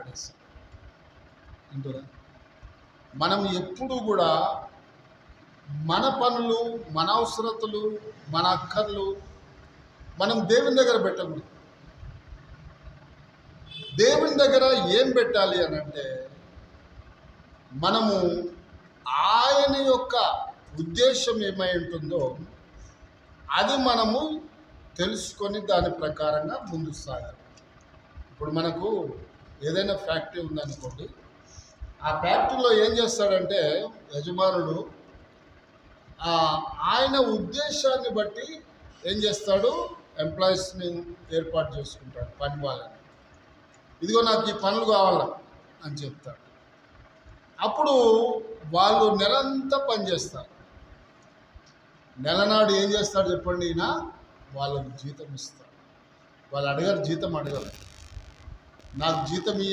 మాట్లాడేస్తాం. అంటురా, మనం ఎప్పుడు కూడా మన పనులు, మన అవసరతలు, మన అక్కర్లు మనం దేవుని దగ్గర పెట్టకూడదు. దేవుని దగ్గర ఏం పెట్టాలి అని అంటే, మనము ఆయన యొక్క ఉద్దేశం ఏమై ఉంటుందో అది మనము తెలుసుకొని దాని ప్రకారంగా ముందుకు సాగాలి. ఇప్పుడు మనకు ఏదైనా ఫ్యాక్టరీ ఉందనుకోండి, ఆ ఫ్యాక్టరీలో ఏం చేస్తాడంటే యజమానుడు ఆయన ఉద్దేశాన్ని బట్టి ఏం చేస్తాడు, ఎంప్లాయీస్ని ఏర్పాటు చేసుకుంటాడు. పని వాళ్ళని, ఇదిగో నాకు ఈ పనులు కావాలా అని చెప్తాడు. అప్పుడు వాళ్ళు నెలంతా పనిచేస్తారు. నెలనాడు ఏం చేస్తాడు చెప్పండి, ఈయన వాళ్ళకు జీతం ఇస్తాడు. వాళ్ళు అడగరు, జీతం అడగరు, నాకు జీతం